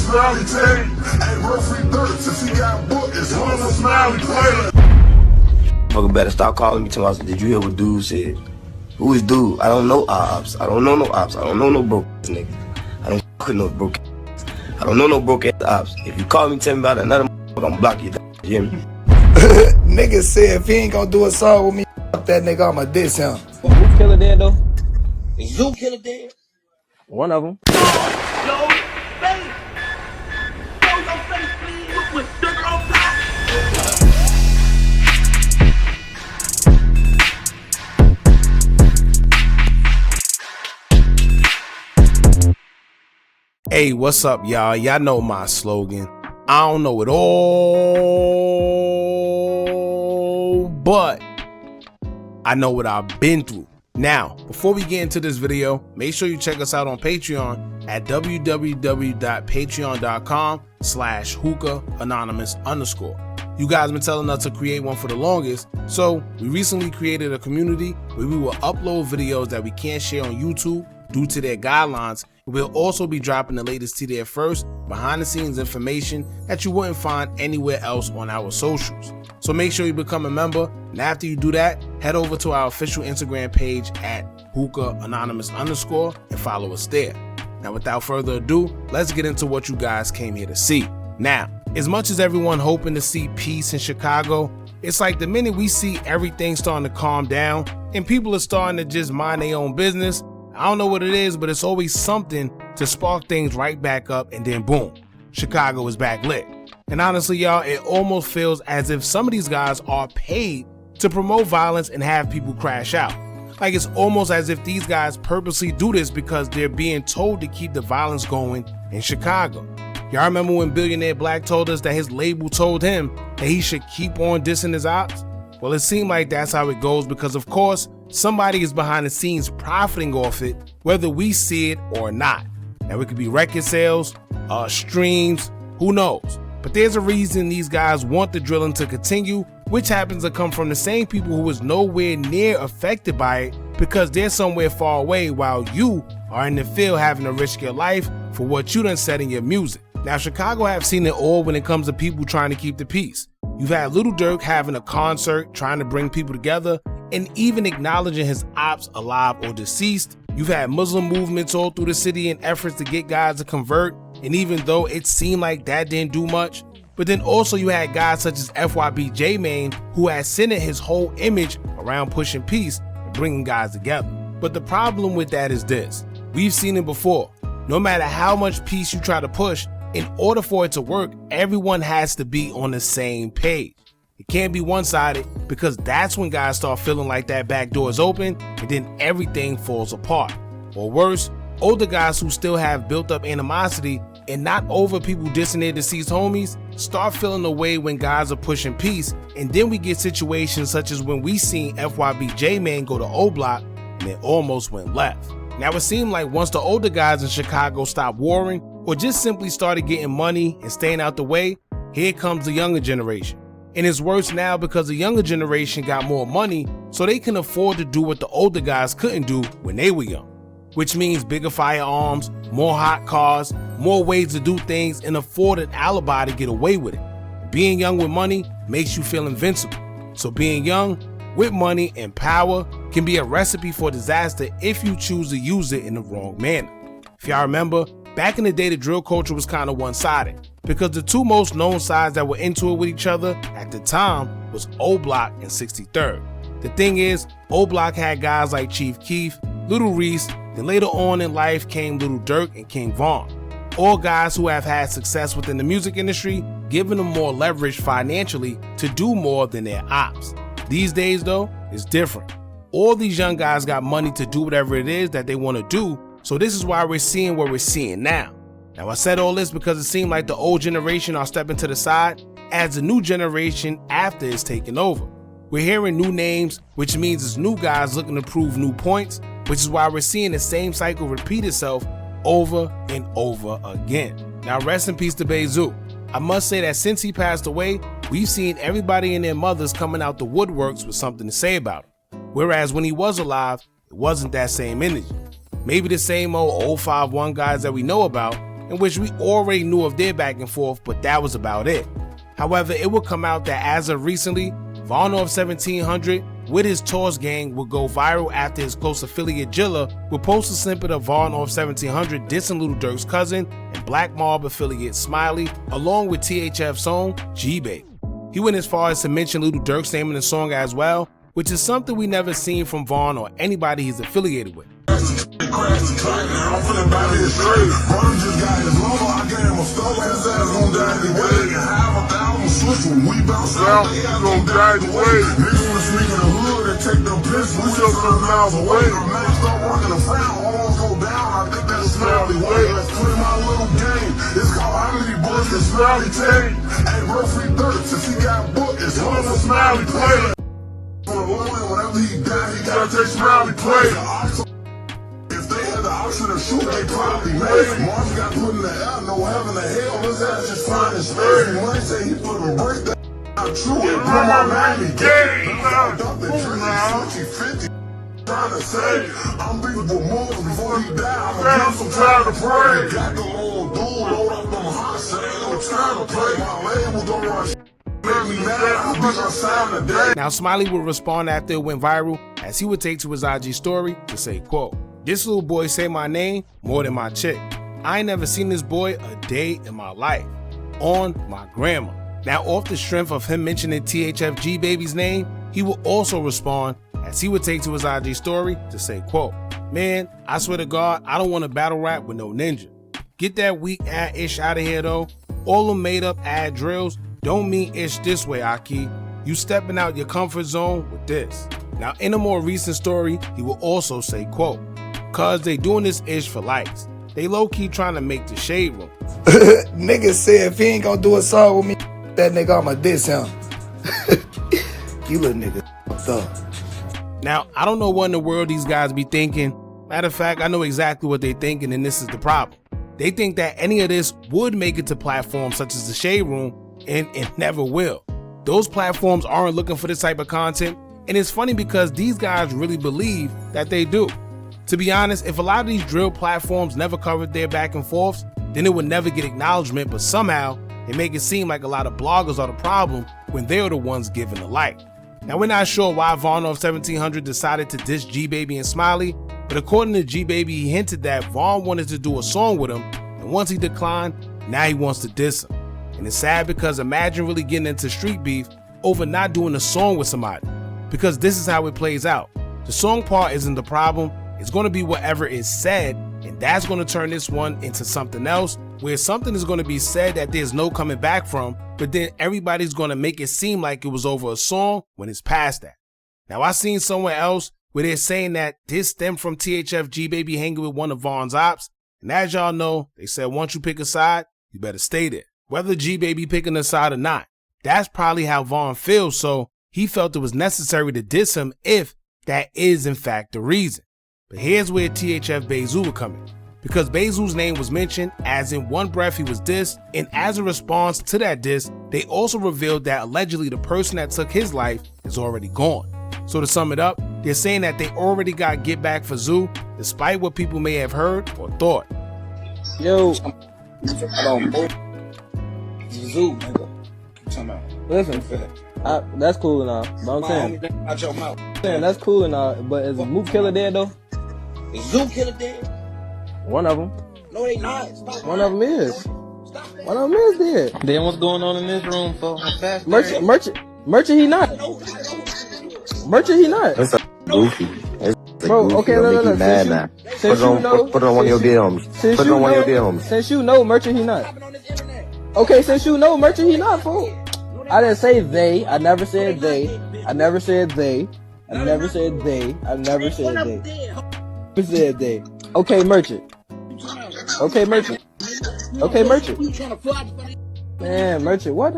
Smiley Teddy. Hey, Roughly Durk, since he got booked, it's one of Smiley Teddy. Fucker better stop calling me to my, did you hear what dude said? Who is dude? I don't know ops. I don't know no ops. I don't know no broke ass nigga. I don't fuck with no broke ass. I don't know no broke ass ops. If you call me, tell me about another motherfucker, I'm block you. You hear me? Nigga said if he ain't gonna do a song with me, fuck that nigga, I'ma diss him. Who killer dead though? Is you killer dead? One of them. Yo, face. Show your face, please. With sugar on top. Hey, what's up, y'all? Y'all know my slogan. I don't know it all, but I know what I've been through. Now, before we get into this video, make sure you check us out on Patreon at www.patreon.com/Hookah Anonymous _. You guys been telling us to create one for the longest, so we recently created a community where we will upload videos that we can't share on YouTube due to their guidelines. We'll also be dropping the latest THF46 behind the scenes information that you wouldn't find anywhere else on our socials. So make sure you become a member, and after you do that, head over to our official Instagram page at Hookah Anonymous _ and follow us there. Now without further ado, let's get into what you guys came here to see. Now, as much as everyone hoping to see peace in Chicago, it's like the minute we see everything starting to calm down and people are starting to just mind their own business, I don't know what it is, but it's always something to spark things right back up, and then boom, Chicago is back lit. And honestly, y'all, it almost feels as if some of these guys are paid to promote violence and have people crash out. Like it's almost as if these guys purposely do this because they're being told to keep the violence going in Chicago. Y'all remember when Billionaire Black told us that his label told him that he should keep on dissing his ops? Well, it seemed like that's how it goes because, of course, somebody is behind the scenes profiting off it, whether we see it or not. Now, it could be record sales, streams, who knows? But there's a reason these guys want the drilling to continue, which happens to come from the same people who is nowhere near affected by it because they're somewhere far away while you are in the field having to risk your life for what you done said in your music. Now, Chicago have seen it all when it comes to people trying to keep the peace. You've had Lil Durk having a concert, trying to bring people together, and even acknowledging his ops alive or deceased. You've had Muslim movements all through the city in efforts to get guys to convert, and even though it seemed like that didn't do much, but then also you had guys such as FYB J-Mane who had centered his whole image around pushing peace and bringing guys together. But the problem with that is this: we've seen it before. No matter how much peace you try to push, in order for it to work, everyone has to be on the same page. It can't be one-sided because that's when guys start feeling like that back door is open and then everything falls apart. Or worse, older guys who still have built up animosity and not over people dissing their deceased homies start feeling the way when guys are pushing peace, and then we get situations such as when we seen FYB J-Mane go to O Block and it almost went left. Now it seemed like once the older guys in Chicago stopped warring or just simply started getting money and staying out the way, here comes the younger generation. And it's worse now because the younger generation got more money, so they can afford to do what the older guys couldn't do when they were young. Which means bigger firearms, more hot cars, more ways to do things, and afford an alibi to get away with it. Being young with money makes you feel invincible. So being young with money and power can be a recipe for disaster if you choose to use it in the wrong manner. If y'all remember, back in the day, the drill culture was kind of one-sided because the two most known sides that were into it with each other at the time was O Block and 63rd. The thing is, O Block had guys like Chief Keef, Little Reese, then later on in life came Lil Durk and King Von. All guys who have had success within the music industry, giving them more leverage financially to do more than their ops. These days though, it's different. All these young guys got money to do whatever it is that they want to do, so this is why we're seeing what we're seeing now. Now I said all this because it seemed like the old generation are stepping to the side as the new generation after is taking over. We're hearing new names, which means it's new guys looking to prove new points, which is why we're seeing the same cycle repeat itself over and over again. Now rest in peace to Bayzoo. I must say that since he passed away, we've seen everybody and their mothers coming out the woodworks with something to say about him. Whereas when he was alive, it wasn't that same energy. Maybe the same old 051 guys that we know about, in which we already knew of their back and forth, but that was about it. However, it would come out that as of recently, VonOff1700 with his Tossgang would go viral after his close affiliate ller would post a snippet of VonOff1700 dissing Lil Durk's cousin and Black Mob affiliate Smiley along with THF's own G-Baby. He went as far as to mention Lil Durk's name in the song as well, which is something we never seen from Von or anybody he's affiliated with. Whenever he died, he gotta take Smiley play. If they had the option to shoot, they probably made. Martin got put in the air, no heaven or hell. His ass just flying in space. Money say he put him break that not true. And Grandma Miami gay. Dump the Drizzy 50. Trying to say, I'm beating for more before he died. I'm gonna give some time to pray. Got the little dude load up them hot, say ain't no time to play. My label don't run. Now Smiley would respond after it went viral, as he would take to his IG story to say, quote, "This little boy say my name more than my chick. I ain't never seen this boy a day in my life. On my grandma." Now off the strength of him mentioning THF G-Baby's name, he will also respond as he would take to his IG story to say, quote, "Man, I swear to God, I don't want to battle rap with no ninja. Get that weak ass ish out of here though. All them made up ad drills don't mean ish this way, Aki. You stepping out your comfort zone with this." Now in a more recent story, he will also say, quote, "Cause they doing this ish for likes. They low-key trying to make the shade room." Nigga said if he ain't gonna do a song with me, that nigga I'ma diss him. You little nigga fucked up. Now, I don't know what in the world these guys be thinking. Matter of fact, I know exactly what they thinking, and this is the problem. They think that any of this would make it to platforms such as the Shade Room, and it never will. Those platforms aren't looking for this type of content, and it's funny because these guys really believe that they do. To be honest, if a lot of these drill platforms never covered their back and forths, then it would never get acknowledgement, but somehow they make it seem like a lot of bloggers are the problem when they're the ones giving the light. Now we're not sure why VonOff1700 decided to diss G-Baby and Smiley, but according to G-Baby, he hinted that Von wanted to do a song with him, and once he declined, now he wants to diss him. And it's sad because imagine really getting into street beef over not doing a song with somebody, because this is how it plays out. The song part isn't the problem, it's going to be whatever is said, and that's going to turn this one into something else, where something is going to be said that there's no coming back from, but then everybody's going to make it seem like it was over a song when it's past that. Now I seen somewhere else where they're saying that this stemmed from THF G-Baby hanging with one of Von's ops, and as y'all know, they said once you pick a side, you better stay there. Whether G-Baby picking a side or not, that's probably how Von feels, so he felt it was necessary to diss him if that is in fact the reason. But here's where THF Bayzoo would come in, because Bayzoo's name was mentioned, as in one breath he was dissed, and as a response to that diss, they also revealed that allegedly the person that took his life is already gone. So to sum it up, they're saying that they already got get back for Zoo, despite what people may have heard or thought. Yo, Zoo, nigga. Listen, that's cool and all, but I'm saying that's cool and all, but is Mook Killer dead though? Is Zoo Killer dead? One of them. No, they not. Stop. One of them is. Stop. One of them is dead. Then what's going on in this room for? Merchant, he not. Merchant, he not. That's a goofy. That's a Bro, goofy. okay, Don't no. make you mad now. Since you know, Put it on one of your dead homies. Put it on one of your dead homies. Since you know, Merchant, he not. Okay, since you know, Merchant, he not, fool. I didn't say they. I never said they. I never said they. I never said they. I never said they. Who said they? Okay, Merchant. Okay, Merchant. Okay, Merchant. Man, Merchant, what?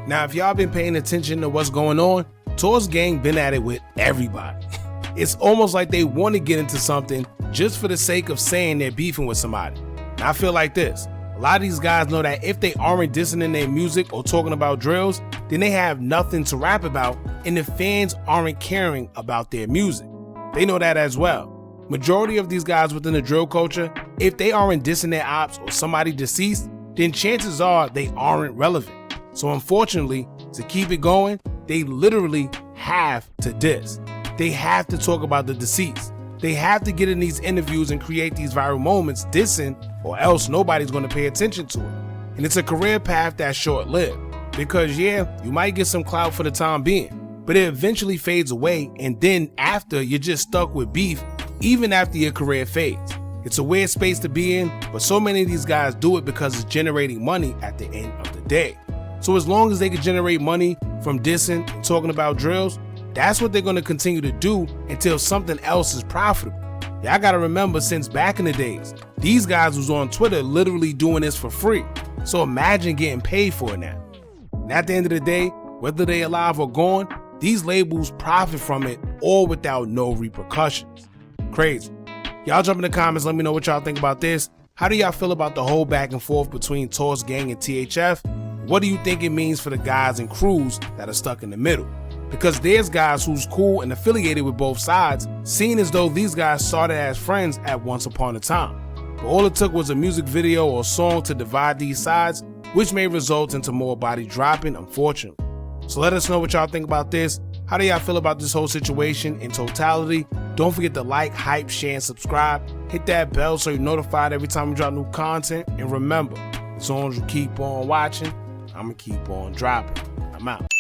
Now, if y'all been paying attention to what's going on, Tossgang been at it with everybody. It's almost like they want to get into something just for the sake of saying they're beefing with somebody. And I feel like this. A lot of these guys know that if they aren't dissing in their music or talking about drills, then they have nothing to rap about, and the fans aren't caring about their music. They know that as well. Majority of these guys within the drill culture, if they aren't dissing their ops or somebody deceased, then chances are they aren't relevant. So unfortunately, to keep it going, they literally have to diss. They have to talk about the deceased. They have to get in these interviews and create these viral moments dissing, or else nobody's going to pay attention to it. And it's a career path that's short-lived. Because yeah, you might get some clout for the time being, but it eventually fades away, and then after, you're just stuck with beef even after your career fades. It's a weird space to be in, but so many of these guys do it because it's generating money at the end of the day. So as long as they can generate money from dissing and talking about drills, that's what they're going to continue to do until something else is profitable. Y'all gotta remember, since back in the days, these guys was on Twitter literally doing this for free. So imagine getting paid for it now. And at the end of the day, whether they alive or gone, these labels profit from it all without no repercussions. Crazy. Y'all jump in the comments, let me know what y'all think about this. How do y'all feel about the whole back and forth between Tossgang and THF? What do you think it means for the guys and crews that are stuck in the middle? Because there's guys who's cool and affiliated with both sides, seen as though these guys started as friends at once upon a time. But all it took was a music video or song to divide these sides, which may result into more body dropping, unfortunately. So let us know what y'all think about this. How do y'all feel about this whole situation in totality? Don't forget to like, hype, share, and subscribe. Hit that bell so you're notified every time we drop new content. And remember, as long as you keep on watching, I'ma keep on dropping. I'm out.